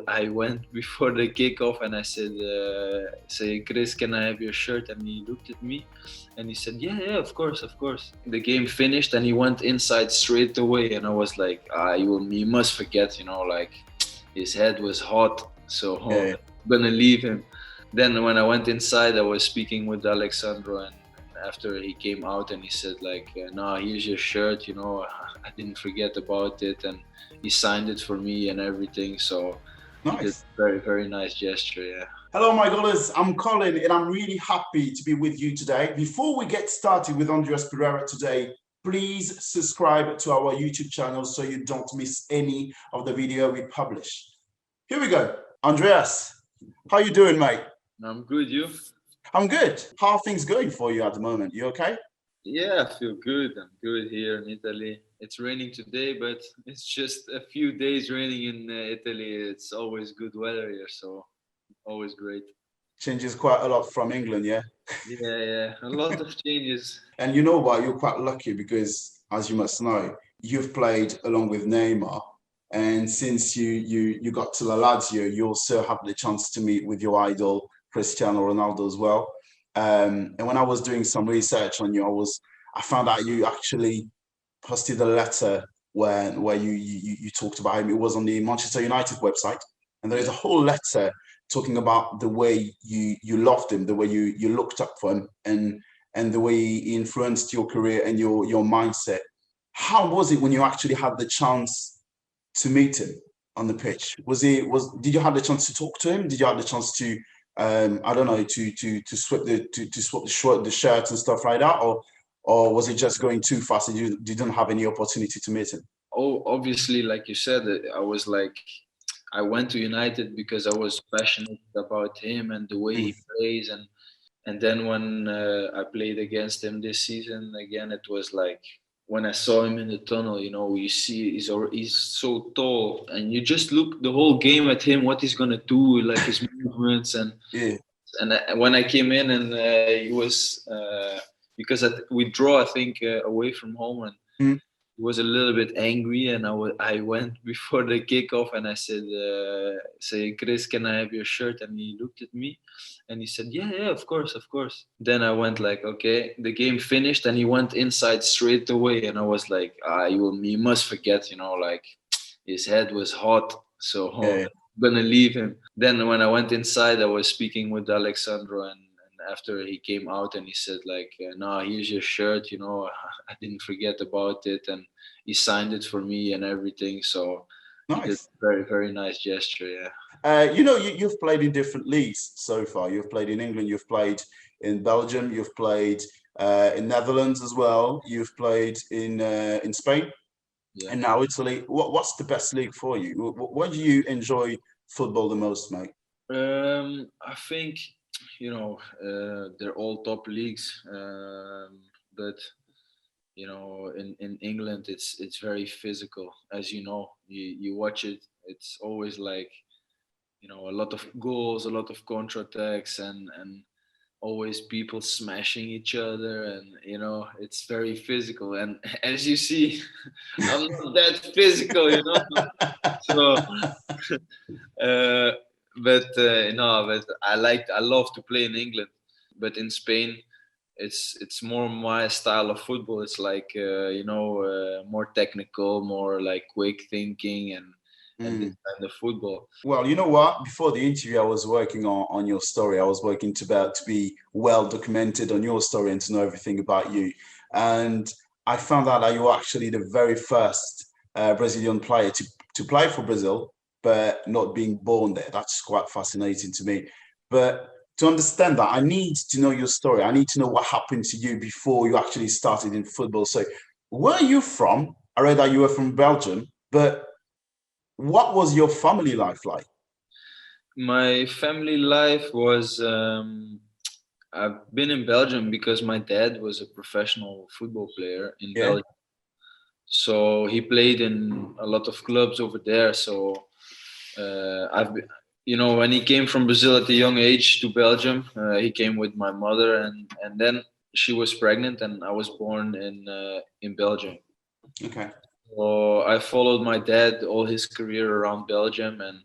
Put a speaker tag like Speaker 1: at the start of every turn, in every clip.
Speaker 1: I went before the kickoff and I said, "Say, Chris, can I have your shirt?" And he looked at me, and he said, "Yeah, yeah, of course, of course." The game finished, and he went inside straight away, and I was like, you must forget, like his head was hot, so
Speaker 2: Yeah.
Speaker 1: I'm gonna leave him." Then when I went inside, I was speaking with Alexandro, and after he came out and he said like, "No, here's your shirt. I didn't forget about it," and he signed it for me and everything. So he did
Speaker 2: Nice.
Speaker 1: a very, very nice gesture. Yeah.
Speaker 2: Hello, my goalers. I'm Colin, and I'm really happy to be with you today. Before we get started with Andreas Pereira today, please subscribe to our YouTube channel so you don't miss any of the video we publish. Here we go. Andreas, how you doing, mate?
Speaker 1: I'm good. You?
Speaker 2: I'm good. How are things going for you at the moment? You okay?
Speaker 1: Yeah, I feel good. I'm good here in Italy. It's raining today, but it's just a few days raining in Italy. It's always good weather here, so always great.
Speaker 2: Changes quite a lot from England, yeah?
Speaker 1: Yeah, yeah, a lot of changes.
Speaker 2: And you know what? You're quite lucky because, as you must know, you've played along with Neymar. And since you got to La Lazio, you also have the chance to meet with your idol, Cristiano Ronaldo, as well. And when I was doing some research on you, I found out you actually posted a letter where you talked about him. It was on the Manchester United website, and there is a
Speaker 1: Yeah.
Speaker 2: whole letter talking about the way you loved him, the way you looked up for him, and the way he influenced your career and your mindset. How was it when you actually had the chance to meet him on the pitch? Did you have the chance to talk to him? Did you have the chance to I don't know, to swap the shirts and stuff like that, or was it just going too fast and you didn't have any opportunity to meet him?
Speaker 1: Oh, obviously, like you said, I was like, I went to United because I was passionate about him and the way
Speaker 2: Mm.
Speaker 1: he plays, and then when I played against him this season again, it was like when I saw him in the tunnel. You see he's so tall, and you just look the whole game at him, what he's gonna do, like his movements,
Speaker 2: Yeah.
Speaker 1: when I came in and he was because we draw, I think, away from home, and
Speaker 2: Mm.
Speaker 1: he was a little bit angry, and I went before the kickoff and I said, "Say, Chris, can I have your shirt?" And he looked at me, and he said, "Yeah, yeah, of course, of course." Then I went like, "Okay." The game finished, and he went inside straight away, and I was like, you must forget, like his head was hot, so
Speaker 2: Yeah.
Speaker 1: I'm gonna leave him." Then when I went inside, I was speaking with Alexandro, and after he came out and he said like, "No, here's your shirt. I didn't forget about it," and he signed it for me and everything. So he did
Speaker 2: Nice.
Speaker 1: a very, very nice gesture. Yeah.
Speaker 2: You've played in different leagues so far. You've played in England, you've played in Belgium, you've played in Netherlands as well. You've played in Spain
Speaker 1: Yeah.
Speaker 2: and now Italy. What's the best league for you? Where do you enjoy football the most, mate?
Speaker 1: I think they're all top leagues, but in England it's very physical. As you watch it, it's always like a lot of goals, a lot of counterattacks, and always people smashing each other, and it's very physical. And as you see, I'm not that physical, so uh, but I love to play in England, but in Spain it's more my style of football. It's like more technical, more like quick thinking, and this
Speaker 2: Mm.
Speaker 1: kind of football.
Speaker 2: Well, you know what? Before the interview, I was working on your story. I was working to be well documented on your story and to know everything about you. And I found out that you were actually the very first Brazilian player to play for Brazil, but not being born there. That's quite fascinating to me. But to understand that, I need to know your story. I need to know what happened to you before you actually started in football. So, where are you from? I read that you were from Belgium, but what was your family life like?
Speaker 1: My family life was I've been in Belgium because my dad was a professional football player in
Speaker 2: Yeah.
Speaker 1: Belgium. So he played in a lot of clubs over there. So I've been, when he came from Brazil at a young age to Belgium, he came with my mother, and then she was pregnant, and I was born in Belgium.
Speaker 2: Okay.
Speaker 1: So I followed my dad all his career around Belgium, and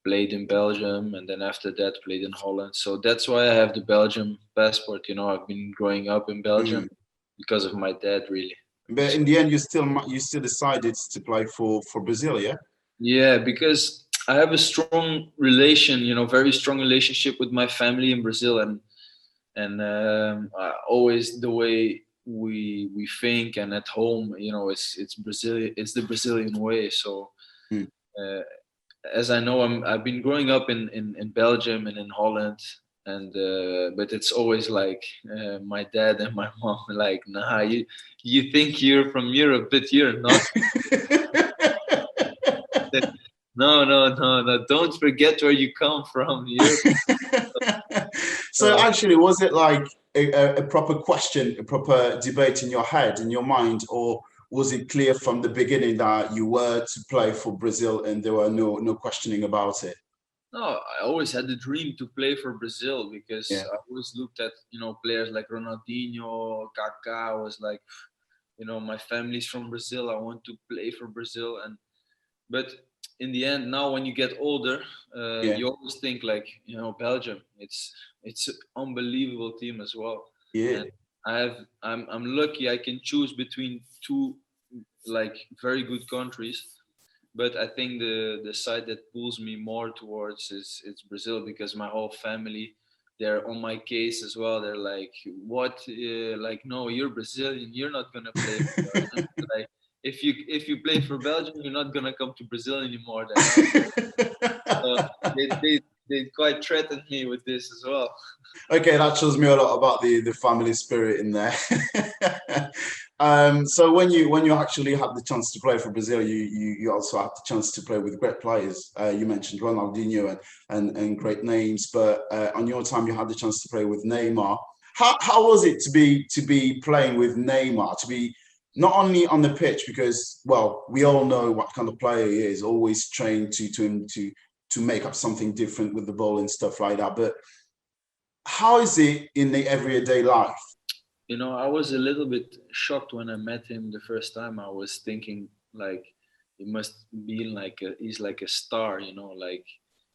Speaker 1: played in Belgium, and then after that played in Holland. So that's why I have the Belgium passport. I've been growing up in Belgium
Speaker 2: Mm.
Speaker 1: because of my dad, really.
Speaker 2: But in the end, you still decided to play for Brazil, yeah?
Speaker 1: Yeah, because I have a strong relation, very strong relationship with my family in Brazil, and always the way we think and at home, it's Brazilian, it's the Brazilian way. So
Speaker 2: Mm.
Speaker 1: uh, as I know, I've been growing up in Belgium and in Holland, and but it's always like my dad and my mom like, nah, you think you're from Europe, but you're not. No, no, no, no. Don't forget where you come from.
Speaker 2: So
Speaker 1: Uh,
Speaker 2: actually, was it like a proper question, a proper debate in your head, in your mind, or was it clear from the beginning that you were to play for Brazil and there were no questioning about it?
Speaker 1: no, I always had the dream to play for Brazil because
Speaker 2: Yeah.
Speaker 1: I always looked at players like Ronaldinho, Kaká. I was like, my family's from Brazil. I want to play for Brazil, and but in the end, now when you get older,
Speaker 2: Yeah.
Speaker 1: you always think like, Belgium. It's an unbelievable team as well,
Speaker 2: Yeah.
Speaker 1: and I'm lucky I can choose between two like very good countries. But I think the side that pulls me more towards is it's Brazil, because my whole family, they're on my case as well. They're like, what? Like, no, you're Brazilian. You're not gonna play for Belgium. Like, if you play for Belgium, you're not gonna come to Brazil anymore. Then no. So they quite threatened me with this as well.
Speaker 2: Okay, that shows me a lot about the family spirit in there. So when you actually had the chance to play for Brazil, you also had the chance to play with great players. You mentioned Ronaldinho and great names, but on your time you had the chance to play with Neymar. How was it to be playing with Neymar? To be not only on the pitch, because well, we all know what kind of player he is, always trained to make up something different with the ball and stuff like that, but how is it in the everyday life?
Speaker 1: I was a little bit shocked when I met him the first time. I was thinking like he must be he's like a star, like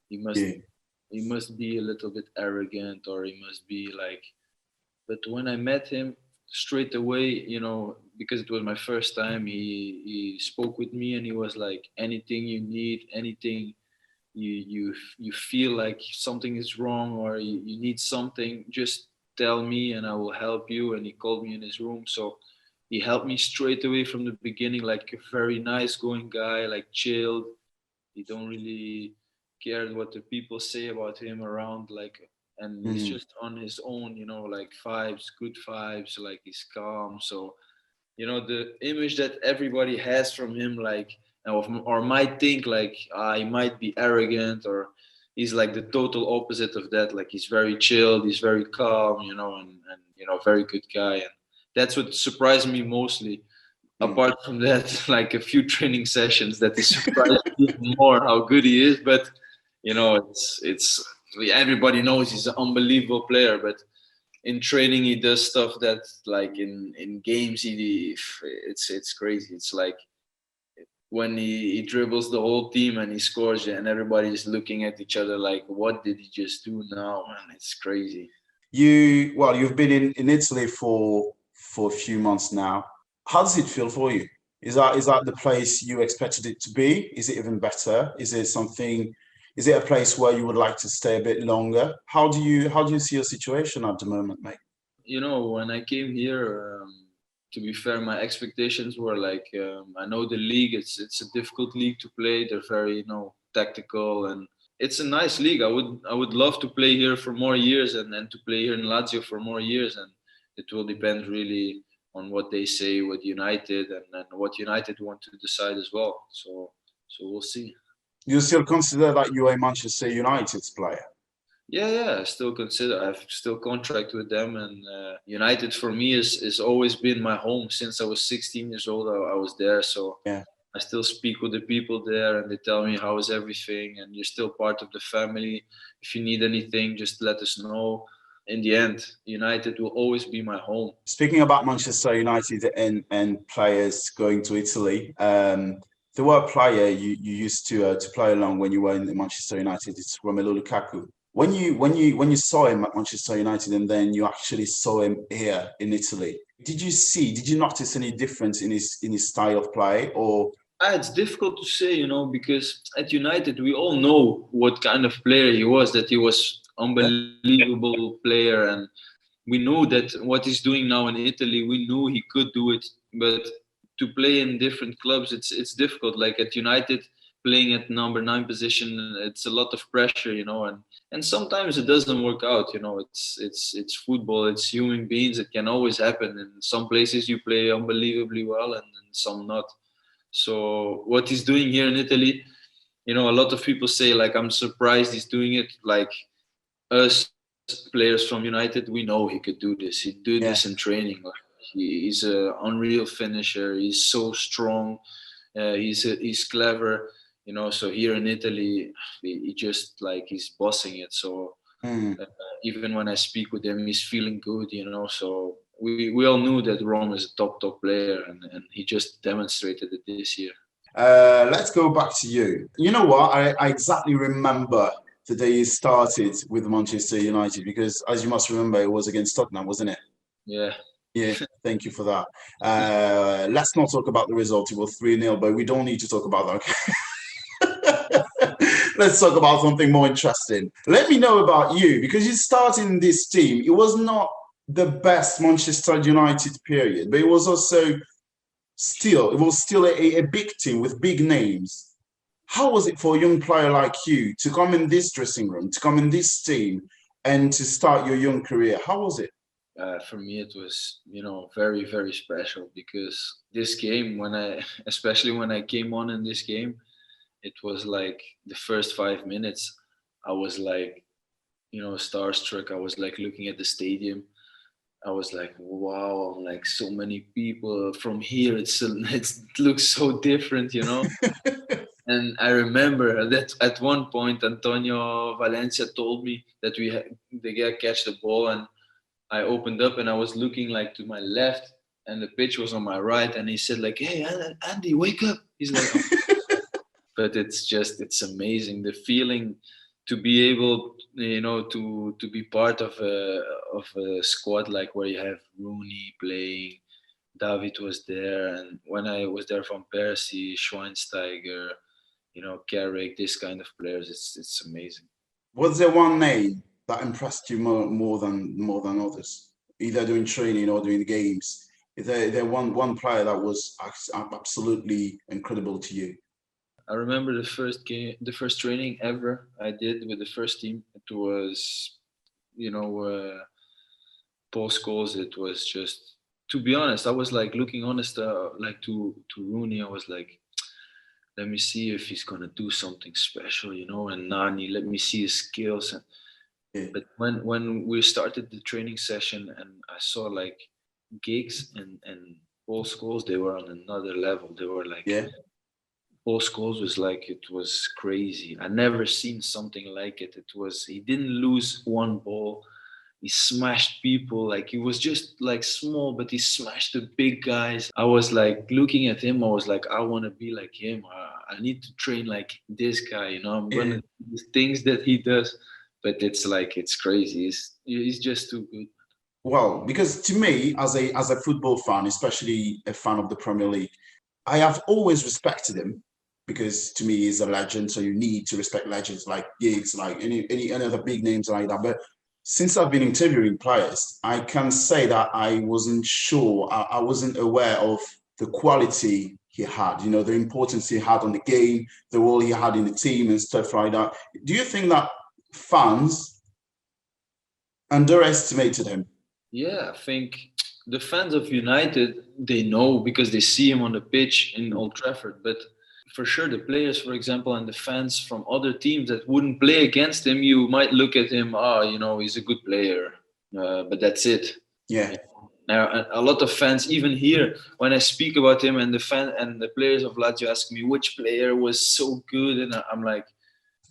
Speaker 1: he must
Speaker 2: Yeah.
Speaker 1: he must be a little bit arrogant, or he must be like. But when I met him straight away, because it was my first time, he spoke with me and he was like, anything you need, anything you feel like something is wrong, or you need something, just tell me and I will help you. And he called me in his room, so he helped me straight away from the beginning, like a very nice going guy, like chilled. He don't really care what the people say about him around, like, and he's
Speaker 2: Mm.
Speaker 1: just on his own, like vibes, good vibes, like he's calm. So the image that everybody has from him, like, or might think like, he might be arrogant, or he's like the total opposite of that. Like, he's very chilled, he's very calm, and very good guy. And that's what surprised me mostly.
Speaker 2: Mm.
Speaker 1: Apart from that, like a few training sessions, that is surprised me even more how good he is. But it's everybody knows he's an unbelievable player, but in training he does stuff that, like, in games, it's crazy. It's like when he dribbles the whole team and he scores, and everybody's looking at each other like, what did he just do now, man? It's crazy.
Speaker 2: You've been in Italy for a few months now. How does it feel for you? Is that the place you expected it to be? Is it even better? Is it a place where you would like to stay a bit longer? How do you see your situation at the moment, mate?
Speaker 1: When I came here, to be fair, my expectations were like, I know the league, it's a difficult league to play. They're very, tactical, and it's a nice league. I would love to play here for more years, and to play here in Lazio for more years. And it will depend really on what they say with United, and what United want to decide as well. So we'll see.
Speaker 2: You still consider that you're a Manchester United player?
Speaker 1: Yeah, yeah, I still consider. I have still contract with them, and United for me is always been my home since I was 16 years old. I was there, so
Speaker 2: Yeah.
Speaker 1: I still speak with the people there, and they tell me how is everything, and you're still part of the family. If you need anything, just let us know. In the end, United will always be my home.
Speaker 2: Speaking about Manchester United and players going to Italy, there were a player you used to play along when you were in Manchester United. It's Romelu Lukaku. When you saw him at Manchester United and then you actually saw him here in Italy, did you notice any difference in his style of play or?
Speaker 1: It's difficult to say, because at United we all know what kind of player he was. That he was unbelievable player, and we know that what he's doing now in Italy, we knew he could do it. But to play in different clubs, it's difficult. Like at United, playing at number 9 position, it's a lot of pressure, and sometimes it doesn't work out. It's football, it's human beings. It can always happen. In some places you play unbelievably well, and in some not. So what he's doing here in Italy, a lot of people say like, I'm surprised he's doing it. Like us players from United, we know he could do this. He did this in training. Like, he's an unreal finisher. He's so strong. He's clever. So here in Italy, he just like he's bossing it. So even when I speak with him, he's feeling good. So we all knew that Rome is a top player, and he just demonstrated it this year.
Speaker 2: Let's go back to you. You know what? I exactly remember the day you started with Manchester United because, as you must remember, it was against Tottenham, wasn't it?
Speaker 1: Yeah.
Speaker 2: Yeah, thank you for that. Let's not talk about the result. It was 3-0, but we don't need to talk about that. Let's talk about something more interesting. Let me know about you because you started in this team. It was not the best Manchester United period, but it was also still a big team with big names. How was it for a young player like you to come in this dressing room, to come in this team, and to start your young career? How was it?
Speaker 1: For me, it was, very, very special because this game, especially when I came on in this game, it was like the first 5 minutes, I was like, starstruck. I was like looking at the stadium. I was like, wow, like so many people from here. It looks so different. And I remember that at one point, Antonio Valencia told me that they gotta catch the ball, and I opened up and I was looking like to my left, and the pitch was on my right, and he said like, "Hey, Andy, wake up!" He's like, but it's amazing the feeling to be able, to be part of a squad like where you have Rooney playing, David was there, and when I was there from Persie, Schweinsteiger, Carrick, this kind of players, it's amazing.
Speaker 2: Was there one name that impressed you more than others, either doing training or doing games? Is there one player that was absolutely incredible to you?
Speaker 1: I remember the first training ever I did with the first team. It was, post goals. It was just, to be honest, I was like looking honest, like to Rooney. I was like, let me see if he's gonna do something special, and Nani, let me see his skills.
Speaker 2: Yeah.
Speaker 1: But when we started the training session and I saw like Giggs and Paul Scholes, they were on another level. They were like,
Speaker 2: Yeah.
Speaker 1: Paul Scholes was like, it was crazy. I never seen something like it. He didn't lose one ball. He smashed people. Like he was just like small, but he smashed the big guys. I was like looking at him. I was like, I want to be like him. I need to train like this guy. I'm gonna do the things that he does. But it's crazy. He's just too good.
Speaker 2: Well, because to me, as a football fan, especially a fan of the Premier League, I have always respected him because to me he's a legend. So you need to respect legends like Giggs, like any other big names like that. But since I've been interviewing players, I can say that I wasn't sure, I wasn't aware of the quality he had, the importance he had on the game, the role he had in the team and stuff like that. Do you think that fans underestimated him?
Speaker 1: Yeah, I think the fans of United, they know because they see him on the pitch in Old Trafford. But for sure, the players, for example, and the fans from other teams that wouldn't play against him, you might look at him, he's a good player, but that's it.
Speaker 2: Yeah.
Speaker 1: Now, a lot of fans, even here, when I speak about him, and the players of Lazio ask me which player was so good, and I'm like,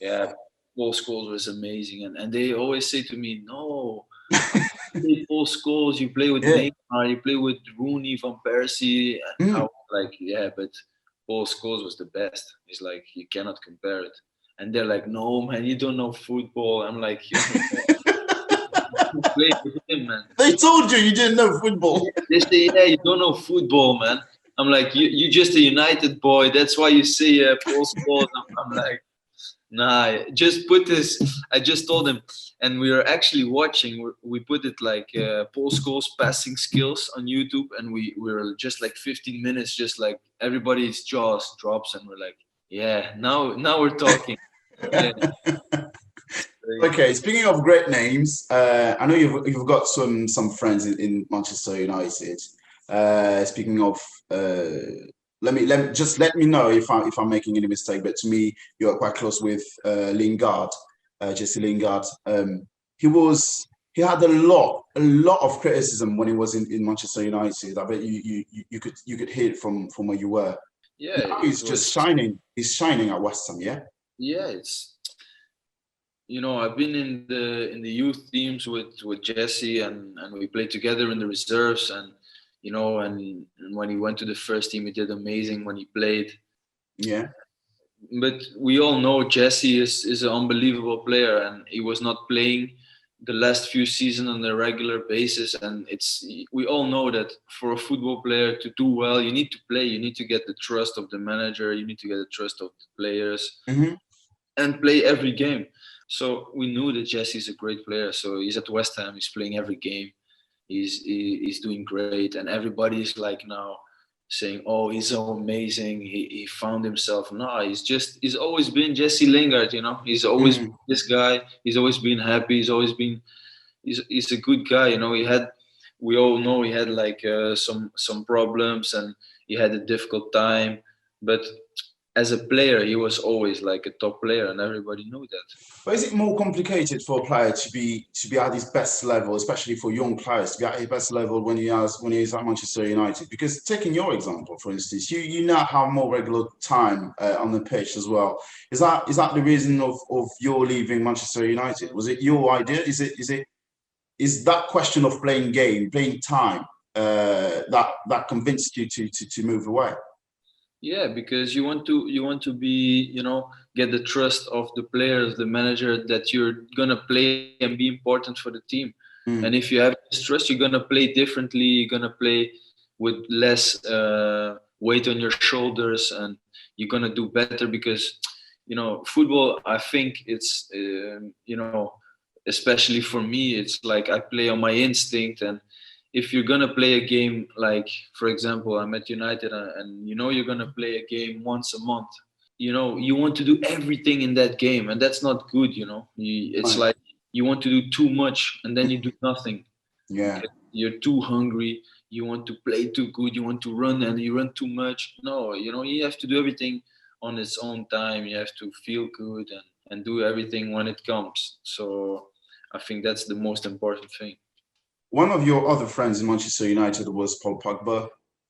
Speaker 1: yeah, Paul Scholes was amazing, and they always say to me, no. Play Paul Scholes, you play with
Speaker 2: Yeah.
Speaker 1: Neymar, you play with Rooney, Van Persie. I
Speaker 2: Mm.
Speaker 1: was like, yeah, but Paul Scholes was the best. He's like, you cannot compare it. And they're like, no, man, you don't know football. I'm like, you play with him, man.
Speaker 2: They told you didn't know football.
Speaker 1: They say, yeah, you don't know football, man. I'm like, you just a United boy. That's why you see Paul Scholes. I'm like, nah, just put this. I just told him, and we were actually watching. We put it like Paul Scholes passing skills on YouTube, and we were just like 15 minutes, just like everybody's jaws drops, and we're like, yeah, now we're talking. Yeah.
Speaker 2: Okay, speaking of great names, I know you've got some friends in Manchester United. Speaking of, let me know if I'm making any mistake. But to me, you're quite close with Lingard, Jesse Lingard. He had a lot of criticism when he was in Manchester United. I bet you could hear it from where you were.
Speaker 1: Yeah,
Speaker 2: now he's just shining. He's shining at West Ham. Yeah.
Speaker 1: Yeah, it's, I've been in the youth teams with Jesse, and we played together in the reserves, and and when he went to the first team, he did amazing when he played.
Speaker 2: Yeah.
Speaker 1: But we all know Jesse is an unbelievable player, and he was not playing the last few seasons on a regular basis. And we all know that for a football player to do well, you need to play. You need to get the trust of the manager. You need to get the trust of the players, and play every game. So we knew that Jesse's a great player. So he's at West Ham. He's playing every game. He's doing great, and everybody's like now saying, "Oh, he's so amazing. He found himself." No, he's always been Jesse Lingard. He's always been this guy. He's always been happy. He's a good guy. We all know he had like some problems, and he had a difficult time, but as a player, he was always like a top player, and everybody knew that.
Speaker 2: But is it more complicated for a player to be at his best level, especially for young players to be at his best level when he's at Manchester United? Because taking your example, for instance, you now have more regular time on the pitch as well. Is that the reason of your leaving Manchester United? Was it your idea? Is that question of playing time that convinced you to move away?
Speaker 1: Yeah, because you want to be, get the trust of the players, the manager, that you're gonna play and be important for the team. And if you have this trust, you're gonna play differently. You're gonna play with less weight on your shoulders, and you're gonna do better because, football. I think it's, especially for me, it's like I play on my instinct. And if you're gonna play a game, like for example, I'm at United, and you're gonna play a game once a month, you want to do everything in that game, and that's not good. It's like you want to do too much, and then you do nothing.
Speaker 2: Yeah,
Speaker 1: you're too hungry. You want to play too good. You want to run, and you run too much. No, you have to do everything on its own time. You have to feel good and do everything when it comes. So I think that's the most important thing.
Speaker 2: One of your other friends in Manchester United was Paul Pogba,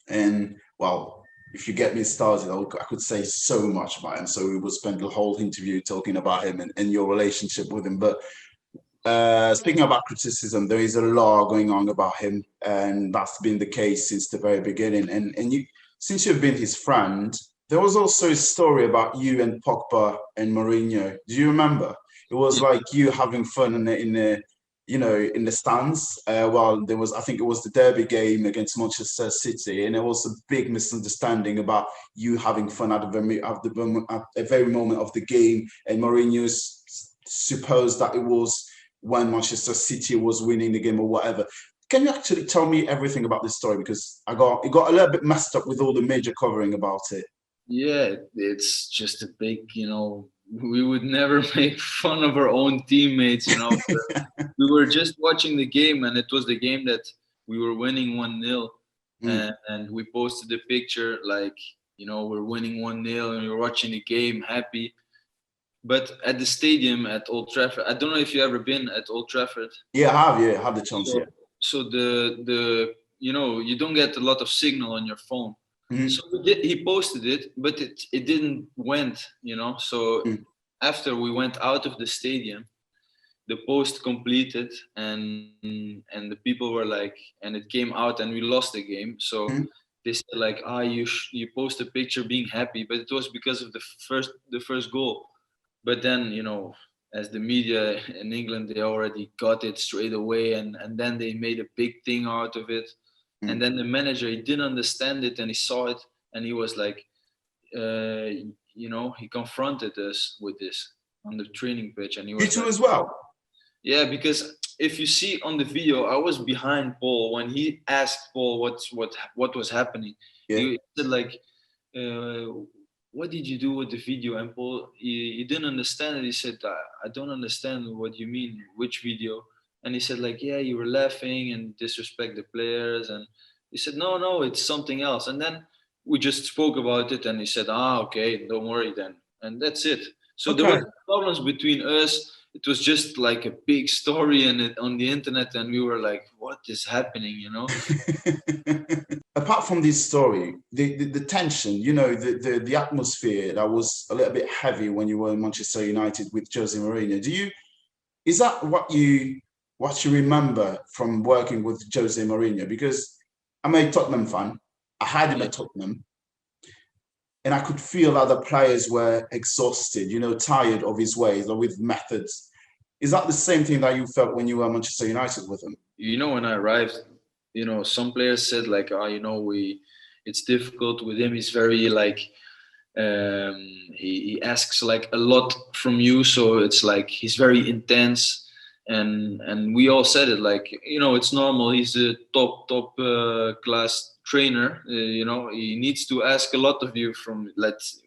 Speaker 2: and well, if you get me started, I could say so much about him. So we would spend the whole interview talking about him and your relationship with him. But speaking about criticism, there is a lot going on about him, and that's been the case since the very beginning. And since you've been his friend, there was also a story about you and Pogba and Mourinho. Do you remember? It was like you having fun in the stands. Well, I think it was the derby game against Manchester City, and there was a big misunderstanding about you having fun at the very moment of the game, and Mourinho supposed that it was when Manchester City was winning the game or whatever. Can you actually tell me everything about this story? Because it got a little bit messed up with all the major covering about it.
Speaker 1: Yeah, it's just a big, we would never make fun of our own teammates, We were just watching the game, and it was the game that we were winning 1-0. And we posted the picture like, we're winning 1-0 and we're watching the game happy. But at the stadium at Old Trafford, I don't know if you've ever been at Old Trafford.
Speaker 2: Yeah, I have the chance,
Speaker 1: so, So the you don't get a lot of signal on your phone. So he posted it, but it didn't went, So after we went out of the stadium, the post completed, and the people were like, and it came out, and we lost the game. So they said like, you post a picture being happy, but it was because of the first goal. But then, as the media in England, they already got it straight away, and then they made a big thing out of it. And
Speaker 2: Mm.
Speaker 1: then the manager, he didn't understand it, and he saw it, and he was like, uh, he confronted us with this on the training pitch, and he
Speaker 2: You
Speaker 1: was
Speaker 2: too
Speaker 1: like,
Speaker 2: as well.
Speaker 1: yeah, because if you see on the video, I was behind Paul when he asked Paul what was happening.
Speaker 2: Yeah.
Speaker 1: He said like, uh, "What did you do with the video?" And Paul, he didn't understand it. He said, "I don't understand what you mean. Which video?" And he said like, "Yeah, you were laughing and disrespect the players." And he said, "No, no, it's something else." And then we just spoke about it, and he said, "Ah, okay, don't worry then." And that's it. So there
Speaker 2: Okay.
Speaker 1: was problems between us. It was just like a big story and on the internet, and we were like, what is happening,
Speaker 2: Apart from this story, the tension, the atmosphere that was a little bit heavy when you were in Manchester United with Jose Mourinho. Is that what you remember from working with Jose Mourinho? Because I'm a Tottenham fan. I had him
Speaker 1: Yeah.
Speaker 2: at Tottenham, and I could feel that the players were exhausted, tired of his ways or with methods. Is that the same thing that you felt when you were at Manchester United with him?
Speaker 1: When I arrived, some players said like, it's difficult with him. He's very like, um, he asks like a lot from you, so it's like he's very intense, and we all said it like, it's normal. He's a top class trainer. He needs to ask a lot of you from.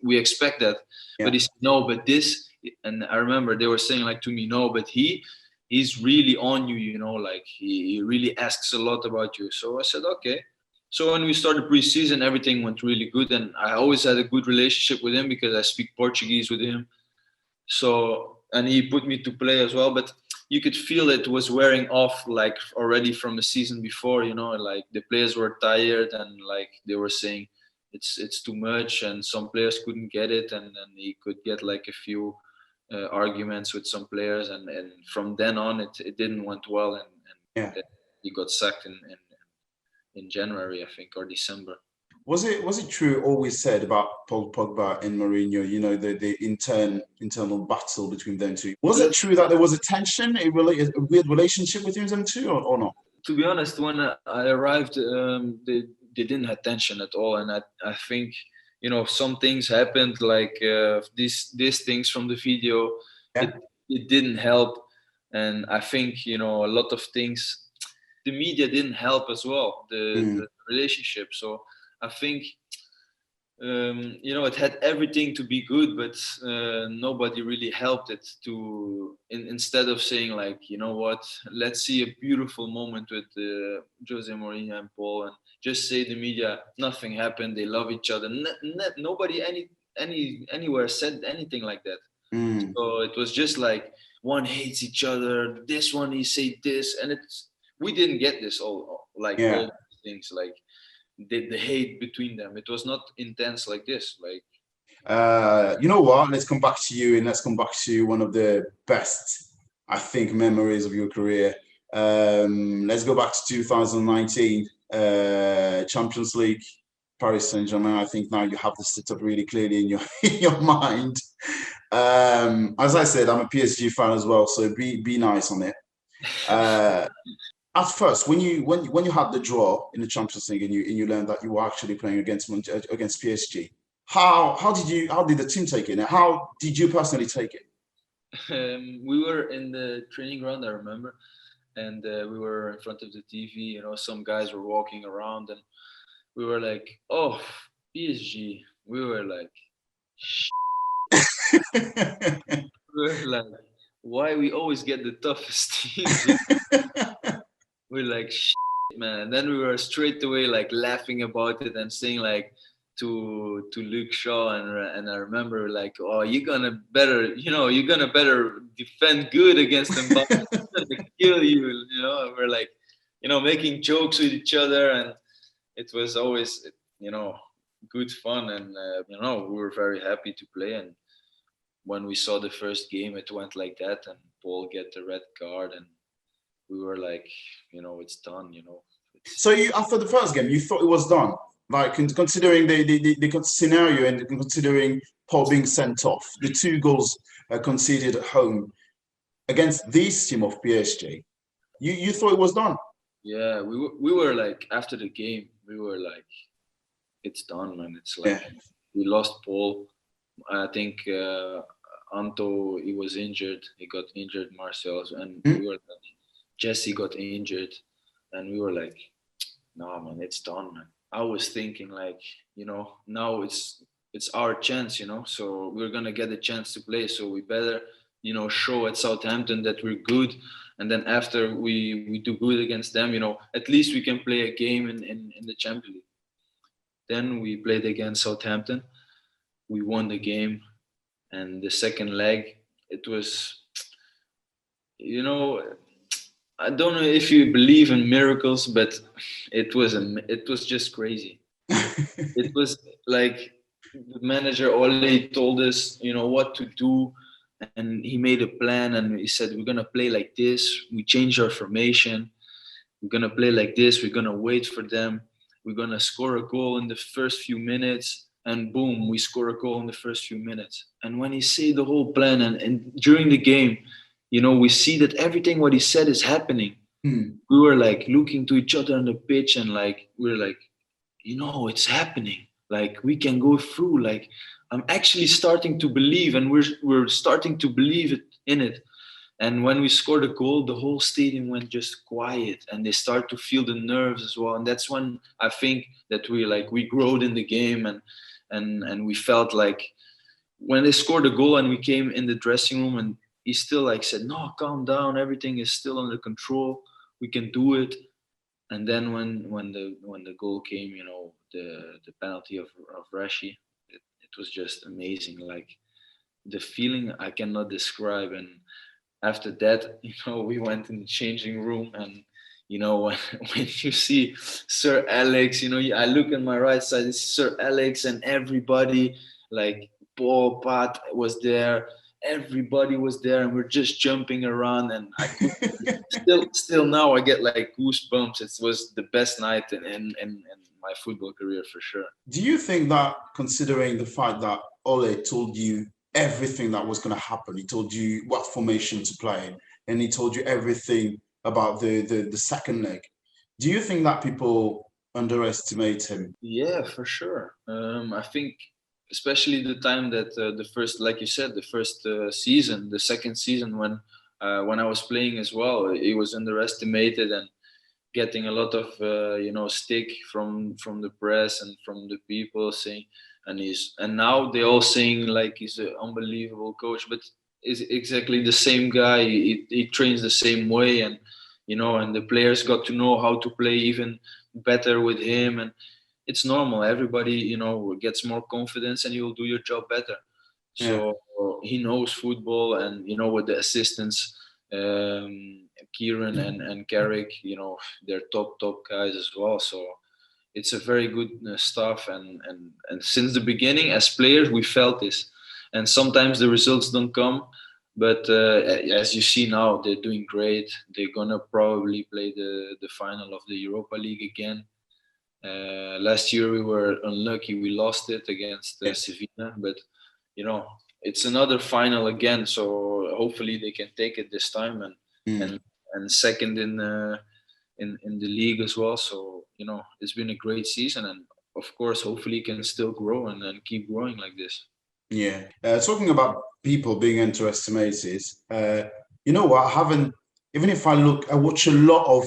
Speaker 1: We expect that, but
Speaker 2: Yeah.
Speaker 1: he said no. But this, and I remember they were saying like to me, no, but he's really on you. Like he really asks a lot about you. So I said okay. So when we started preseason, everything went really good, and I always had a good relationship with him because I speak Portuguese with him. So, and he put me to play as well, but you could feel it was wearing off like already from the season before. Like the players were tired, and like they were saying it's too much, and some players couldn't get it, and then he could get like a few arguments with some players, and from then on it didn't went well, and
Speaker 2: Yeah.
Speaker 1: then he got sacked in January, I think, or December.
Speaker 2: Was it true always said about Paul Pogba and Mourinho, the internal battle between them two? Was it true that there was a tension, a weird relationship between them two, or not?
Speaker 1: To be honest, when I arrived, they didn't have tension at all, and I think some things happened like these things from the video. It
Speaker 2: Yeah.
Speaker 1: it didn't help, and I think a lot of things. The media didn't help as well. The
Speaker 2: Mm.
Speaker 1: relationship. So I think it had everything to be good, but nobody really helped it instead of saying like, what, let's see a beautiful moment with Jose Mourinho and Paul, and just say the media, nothing happened, they love each other. Nobody anywhere said anything like that.
Speaker 2: Mm.
Speaker 1: So it was just like one hates each other, this one he said this, and we didn't get this all
Speaker 2: Yeah.
Speaker 1: these things like the hate between them. It was not intense like this. Like,
Speaker 2: You know what? Let's come back to you, and let's come back to one of the best, I think, memories of your career. Let's go back to 2019 Champions League, Paris Saint-Germain. I think now you have the setup really clearly in your in your mind. As I said, I'm a PSG fan as well, so be nice on it. Uh, at first, when you had the draw in the Champions League, and you learned that you were actually playing against PSG, how did the team take it, and how did you personally take it?
Speaker 1: we were in the training ground, I remember, and we were in front of the TV. Some guys were walking around, and we were like, "Oh, PSG." We were like, we were like, "Why we always get the toughest teams?" We're like, man. And then we were straight away like laughing about it and saying like to Luke Shaw, and I remember like, oh, you're gonna better defend good against them, but they're gonna kill you. And we're like, making jokes with each other, and it was always good fun, and we were very happy to play. And when we saw the first game, it went like that, and Paul get the red card, and we were like, it's done. It's
Speaker 2: So you, after the first game, you thought it was done. Like considering the scenario and considering Paul being sent off, the 2 goals conceded at home against this team of PSG, you thought it was done.
Speaker 1: Yeah, we were like after the game, we were like, it's done, man. It's
Speaker 2: Yeah.
Speaker 1: like we lost Paul. I think Anto, he was injured. He got injured, Marcel, and
Speaker 2: Hmm?
Speaker 1: we were like, Jesse got injured, and we were like, no, man, it's done, man. I was thinking like, now it's our chance, so we're gonna get a chance to play, so we better, show at Southampton that we're good, and then after we do good against them, at least we can play a game in the Champions League. Then we played against Southampton. We won the game, and the second leg, it was, you know, I don't know if you believe in miracles, but it was just crazy. It was like the manager already told us, what to do, and he made a plan, and he said we're gonna play like this. We changed our formation. We're gonna play like this. We're gonna wait for them. We're gonna score a goal in the first few minutes, and boom, we score a goal in the first few minutes. And when he said the whole plan, and during the game, we see that everything what he said is happening.
Speaker 2: Hmm.
Speaker 1: We were like looking to each other on the pitch, and like we were like, it's happening. Like we can go through. Like I'm actually starting to believe, and we're starting to believe in it. And when we scored a goal, the whole stadium went just quiet, and they start to feel the nerves as well. And that's when I think that we growed in the game, and we felt like when they scored a goal and we came in the dressing room, and he still like said, "No, calm down. Everything is still under control. We can do it." And then when the goal came, the penalty of Rashi, it was just amazing. Like the feeling I cannot describe. And after that, we went in the changing room, and when you see Sir Alex, I look at my right side, it's Sir Alex and everybody, like Paul, Pat was there, everybody was there, and we're just jumping around, and I could still now I get like goosebumps. It was the best night in my football career for sure.
Speaker 2: Do you think that, considering the fact that Ole told you everything that was going to happen, he told you what formation to play in, and he told you everything about the second leg, do you think that people underestimate him?
Speaker 1: Yeah, for sure. I think especially the time that the first, like you said, the first season, the second season when I was playing as well, he was underestimated and getting a lot of stick from the press and from the people saying, and now they all saying like he's an unbelievable coach, but is exactly the same guy. He trains the same way, and the players got to know how to play even better with him, and it's normal. Everybody gets more confidence, and you'll do your job better.
Speaker 2: Yeah.
Speaker 1: So he knows football, and with the assistants, Kieran and Carrick, they're top guys as well. So it's a very good stuff, and since the beginning, as players, we felt this, and sometimes the results don't come, but as you see now, they're doing great. They're gonna probably play the final of the Europa League again. Last year we were unlucky; we lost it against
Speaker 2: Yeah.
Speaker 1: Sevilla, but you know it's another final again. So hopefully they can take it this time,
Speaker 2: Mm.
Speaker 1: and second in the league as well. So it's been a great season, and of course, hopefully, it can still grow and keep growing like this.
Speaker 2: Yeah. Talking about people being underestimated, you know what? I haven't, even if I watch a lot of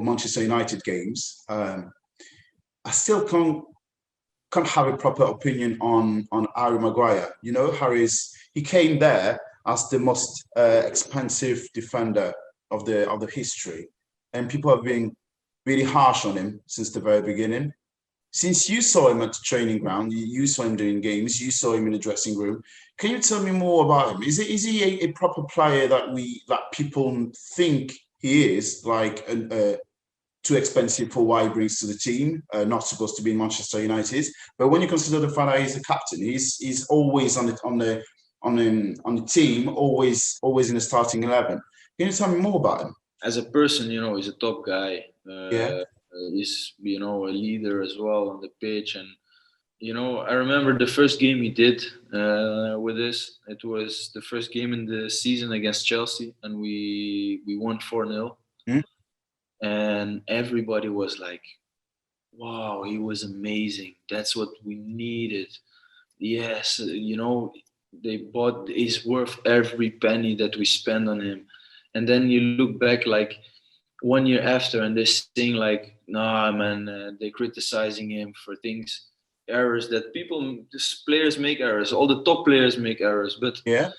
Speaker 2: Manchester United games, I still can't have a proper opinion on Harry Maguire. He came there as the most expensive defender of the history, and people have been really harsh on him since the very beginning. Since you saw him at the training ground, you saw him doing games, you saw him in the dressing room. Can you tell me more about him? Is he a proper player that people think he is, like too expensive for what he brings to the team, not supposed to be in Manchester United? But when you consider the fact that he's the captain, he's always on the team, always in the starting 11. Can you tell me more about him?
Speaker 1: As a person, he's a top guy.
Speaker 2: Yeah.
Speaker 1: is a leader as well on the pitch. And I remember the first game he did with us. It was the first game in the season against Chelsea, and we won 4-0.
Speaker 2: Mm.
Speaker 1: And everybody was like, "Wow, he was amazing. That's what we needed." Yes, they bought. He's worth every penny that we spend on him. And then you look back like 1 year after, and they're saying like, "Nah, man," they're criticizing him for things, errors that players make errors. All the top players make errors, but
Speaker 2: Yeah.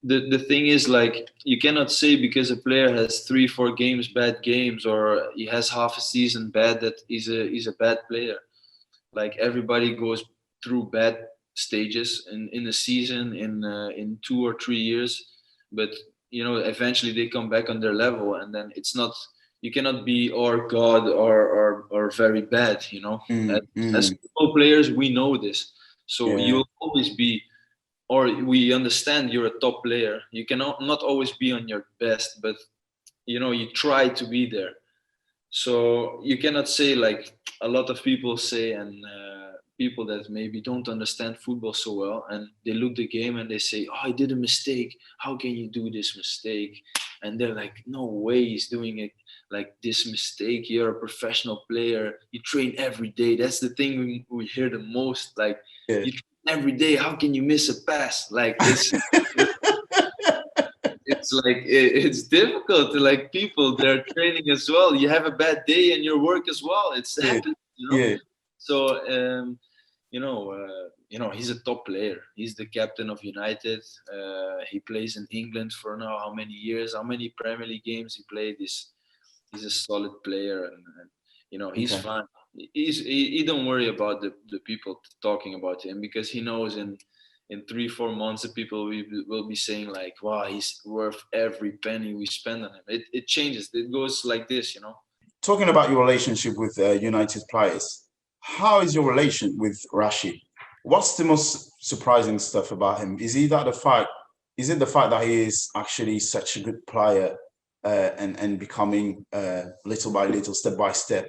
Speaker 1: the thing is like you cannot say because a player has 3-4 games bad games or he has half a season bad that he's a bad player. Like everybody goes through bad stages in a season in 2 or 3 years, but eventually they come back on their level, and then it's not, you cannot be or god or very bad.
Speaker 2: Mm,
Speaker 1: As
Speaker 2: mm,
Speaker 1: football players we know this, so
Speaker 2: yeah.
Speaker 1: you'll always be, or we understand you're a top player. You cannot not always be on your best, but you try to be there. So you cannot say like a lot of people say, and people that maybe don't understand football so well, and they look the game and they say, "Oh, I did a mistake. How can you do this mistake?" And they're like, "No way, he's doing it like this mistake. You're a professional player. You train every day." That's the thing we hear the most. Like,
Speaker 2: Yeah.
Speaker 1: you train every day. How can you miss a pass? Like it's like it's difficult to, like, people they're training as well. You have a bad day in your work as well. It's
Speaker 2: Yeah.
Speaker 1: happened.
Speaker 2: Yeah.
Speaker 1: So he's a top player. He's the captain of United. He plays in England for now how many years, how many Premier League games he played. He's a solid player, and he's
Speaker 2: Okay.
Speaker 1: fine. He don't worry about the people talking about him, because he knows in 3-4 months the people will be saying like, "Wow, he's worth every penny we spend on him." It changes. It goes like this.
Speaker 2: Talking about your relationship with United players, how is your relation with Rashid? What's the most surprising stuff about him? Is it the fact that he is actually such a good player, and becoming, little by little, step by step,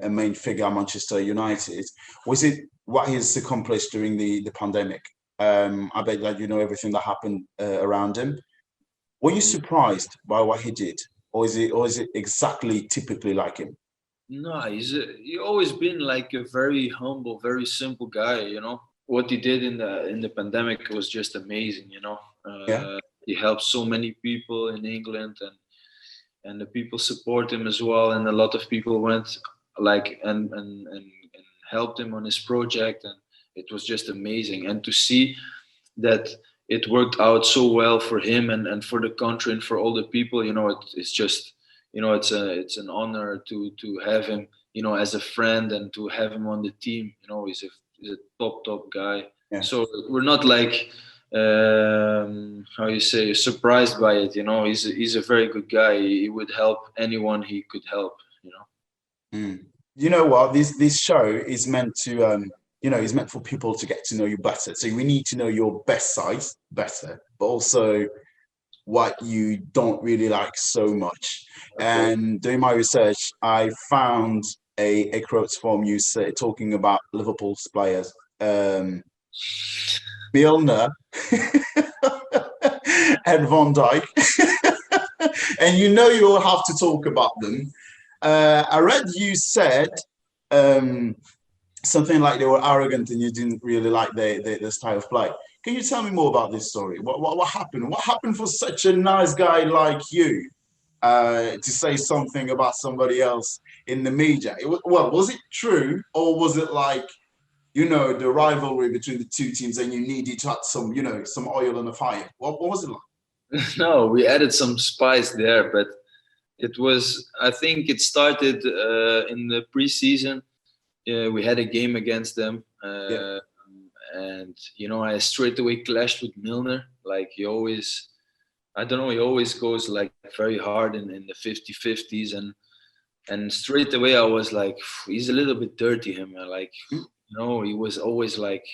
Speaker 2: a main figure at Manchester United? Was it what he's accomplished during the pandemic? I bet that you know everything that happened around him. Were you surprised by what he did, or is it exactly typically like him?
Speaker 1: No, he always been like a very humble, very simple guy. What he did in the pandemic was just amazing.
Speaker 2: Yeah.
Speaker 1: He helped so many people in England, and the people support him as well. And a lot of people went like and helped him on his project, and it was just amazing. And to see that it worked out so well for him and for the country and for all the people, it's just, it's an honor to have him, as a friend, and to have him on the team. He's a top guy.
Speaker 2: Yeah.
Speaker 1: So we're not like, how you say, surprised by it. He's a very good guy. He would help anyone he could help.
Speaker 2: Mm. You know what? This show is meant to, is meant for people to get to know you better. So we need to know your best side better, but also what you don't really like so much.
Speaker 1: Okay.
Speaker 2: And doing my research, I found a quote from you talking about Liverpool's players, Milner and Van Dijk, and you'll have to talk about them. I read you said, um, something like they were arrogant and you didn't really like their style of play. Can you tell me more about this story? What happened? What happened for such a nice guy like you, to say something about somebody else in the media? Was it true, or was it like, the rivalry between the two teams and you needed to add some oil on the fire? What was it like?
Speaker 1: No, we added some spice there, but I think it started in the preseason. We had a game against them,
Speaker 2: Yeah.
Speaker 1: and I straight away clashed with Milner. Like, I don't know, he always goes like very hard in the 50-50s, and straight away I was like, he's a little bit dirty, him. Like, he was always like,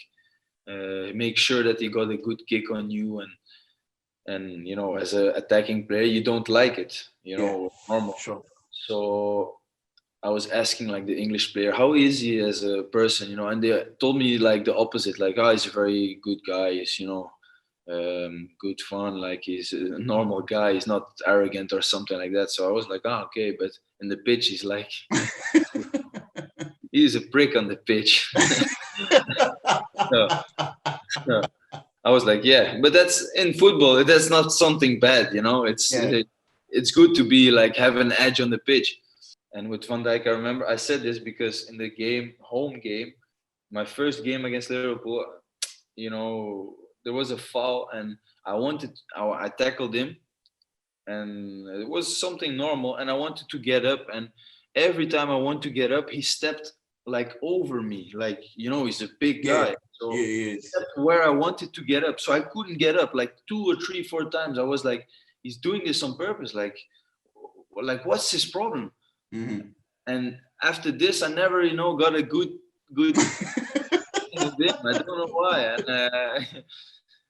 Speaker 1: make sure that he got a good kick on you, and as a attacking player you don't like it,
Speaker 2: Yeah.
Speaker 1: normal.
Speaker 2: Sure.
Speaker 1: So I was asking like the English player, how is he as a person, and they told me like the opposite, like, oh, he's a very good guy, he's, good fun, like he's a normal guy, he's not arrogant or something like that. So I was like, oh, okay, but in the pitch, he's like, he's a prick on the pitch. so, so I was like, yeah, but that's in football. That's not something bad, It's good to be like have an edge on the pitch. And with Van Dijk, I remember I said this because in the home game, my first game against Liverpool, there was a foul, and I tackled him, and it was something normal, and I wanted to get up, and every time I want to get up, he stepped like over me, like he's a big guy. So he stepped where I wanted to get up, so I couldn't get up like 2 or 3, 4 times. I was like, he's doing this on purpose, like what's his problem?
Speaker 2: Mm-hmm.
Speaker 1: And after this, I never, got a good I don't know why. And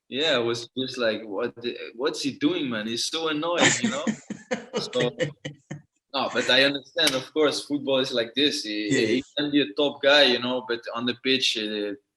Speaker 1: yeah, I was just like, what's he doing, man? He's so annoying, So, no, but I understand, of course, football is like this. He can be a top guy, but on the pitch,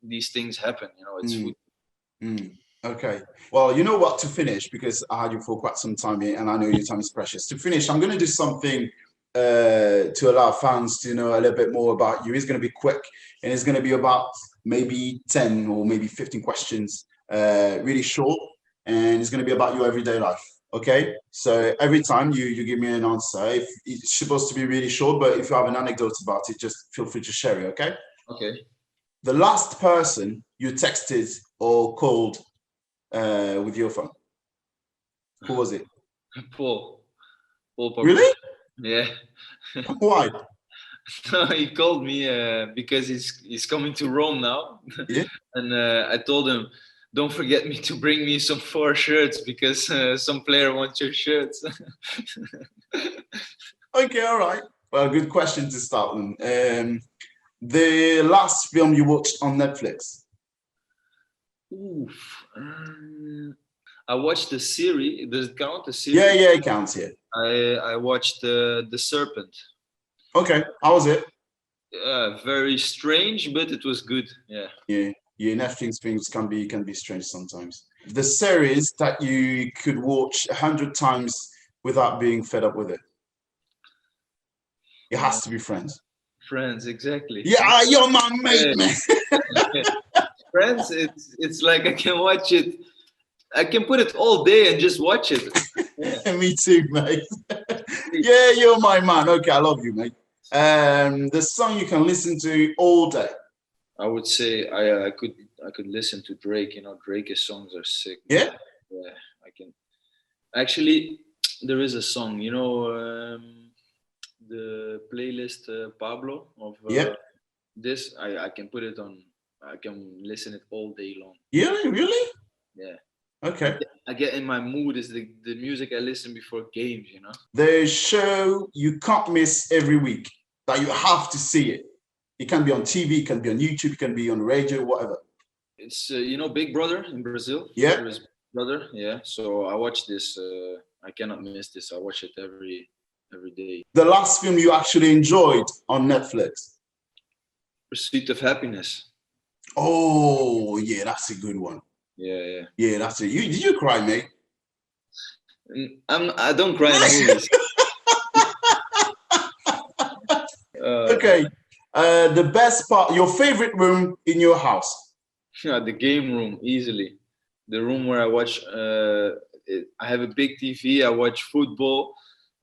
Speaker 1: these things happen, it's football.
Speaker 2: Okay. Well, you know what, to finish, because I had you for quite some time here, and I know your time is precious. To finish, I'm going to do something to allow fans to know a little bit more about you. It's going to be quick, and it's going to be about maybe 10 or maybe 15 questions, really short, and it's going to be about your everyday life. Okay, so every time you give me an answer, if it's supposed to be really short, but if you have an anecdote about it, just feel free to share it. Okay.
Speaker 1: Okay.
Speaker 2: The last person you texted or called with your phone, who was it?
Speaker 1: Paul Pogba.
Speaker 2: Really?
Speaker 1: Yeah.
Speaker 2: Why?
Speaker 1: No, he called me because he's coming to Rome now.
Speaker 2: Yeah.
Speaker 1: And I told him, don't forget me to bring me some 4 shirts because some player wants your shirts.
Speaker 2: Okay, all right. Well, good question to start with. The last film you watched on Netflix?
Speaker 1: Oof. I watched the series. Does it count, the series?
Speaker 2: Yeah, it counts, yeah.
Speaker 1: I watched The Serpent.
Speaker 2: Okay, how was it?
Speaker 1: Very strange, but it was good. Yeah,
Speaker 2: Netflix things can be strange sometimes. The series that you could watch 100 times without being fed up with it? It has to be Friends.
Speaker 1: Friends, exactly.
Speaker 2: Yeah, you're my mate, man.
Speaker 1: Friends, it's like I can watch it. I can put it all day and just watch it.
Speaker 2: Yeah. Me too, mate. Yeah, you're my man. Okay, I love you, mate. The song you can listen to all day?
Speaker 1: I would say I could listen to Drake. Drake's songs are sick.
Speaker 2: Yeah?
Speaker 1: Yeah, I can. Actually, there is a song, the playlist Pablo of this. I can put it on. I can listen it all day long.
Speaker 2: Yeah, really?
Speaker 1: Yeah.
Speaker 2: Okay.
Speaker 1: I get in my mood is the music I listen before games,
Speaker 2: The show you can't miss every week, that you have to see it. It can be on TV, it can be on YouTube, it can be on the radio, whatever.
Speaker 1: It's Big Brother in Brazil.
Speaker 2: Yeah.
Speaker 1: There is Big Brother. Yeah. So I watch this. I cannot miss this. I watch it every day.
Speaker 2: The last film you actually enjoyed on Netflix?
Speaker 1: Pursuit of Happiness.
Speaker 2: Oh yeah, that's a good one.
Speaker 1: Yeah.
Speaker 2: Yeah, that's it. Did you cry, mate?
Speaker 1: I don't cry in movies.
Speaker 2: Okay. The best part, your favorite room in your house?
Speaker 1: Yeah, the game room, easily. The room where I watch. I have a big TV. I watch football,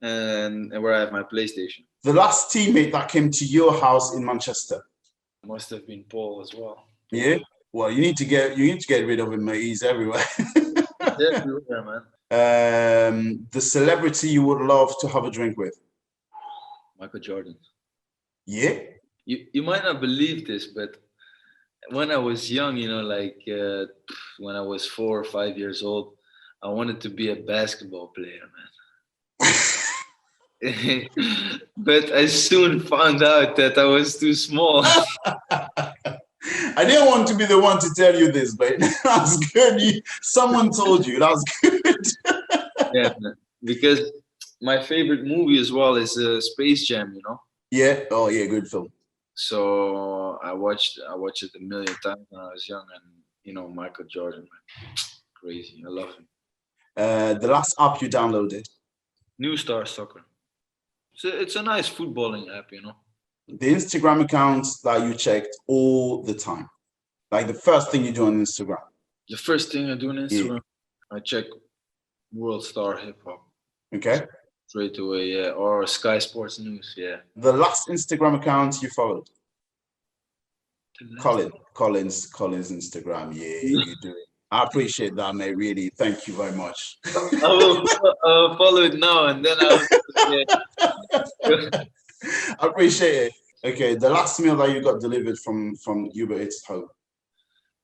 Speaker 1: and where I have my PlayStation.
Speaker 2: The last teammate that came to your house in Manchester?
Speaker 1: Must have been Paul as well.
Speaker 2: Yeah. Well, you need to get rid of him, mate. He's everywhere.
Speaker 1: He's everywhere, man.
Speaker 2: The celebrity you would love to have a drink with?
Speaker 1: Michael Jordan.
Speaker 2: Yeah.
Speaker 1: You might not believe this, but when I was young, when I was 4 or 5 years old, I wanted to be a basketball player, man. But I soon found out that I was too small.
Speaker 2: I didn't want to be the one to tell you this, but that's good. Someone told you. That's good.
Speaker 1: Yeah, man. Because my favorite movie as well is Space Jam,
Speaker 2: Yeah. Oh, yeah. Good film.
Speaker 1: So I watched it a million times when I was young, and Michael Jordan, man, crazy. I love him.
Speaker 2: The last app you downloaded,
Speaker 1: New Star Soccer. It's a nice footballing app.
Speaker 2: the Instagram accounts that you checked all the time, like the first thing you do on Instagram.
Speaker 1: The first thing I do on
Speaker 2: Yeah.
Speaker 1: Instagram, I check World Star Hip Hop
Speaker 2: Okay.
Speaker 1: straight away, yeah, or Sky Sports News, yeah.
Speaker 2: The last Instagram account you followed,
Speaker 1: The last-
Speaker 2: Colin's Instagram. Yeah, you do it. I appreciate that, mate. Really, thank you very much.
Speaker 1: I will follow it now, and then I'll. Yeah.
Speaker 2: I appreciate it. Okay, the last meal that you got delivered from Uber Eats home.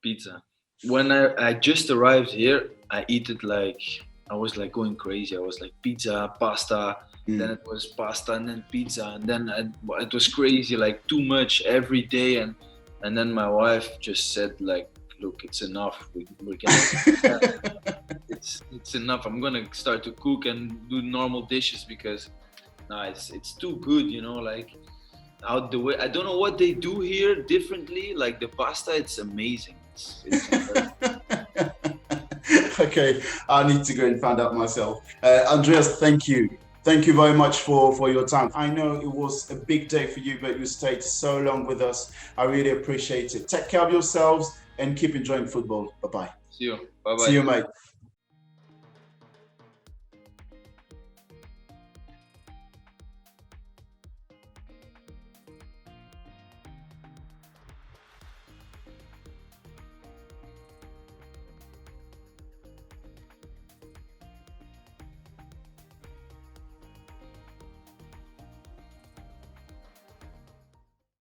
Speaker 1: Pizza. When I just arrived here, I eat it like I was like going crazy. I was like pizza, pasta, then it was pasta and then pizza, and then it was crazy, like too much every day, and then my wife just said like, look, it's enough. We're gonna it's enough. I'm gonna start to cook and do normal dishes because it's too good, like how the way I don't know what they do here differently. Like the pasta, it's amazing. It's
Speaker 2: Okay, I need to go and find out myself. Andreas, thank you. Thank you very much for your time. I know it was a big day for you, but you stayed so long with us. I really appreciate it. Take care of yourselves and keep enjoying football. Bye-bye.
Speaker 1: See you. Bye bye.
Speaker 2: See you, mate.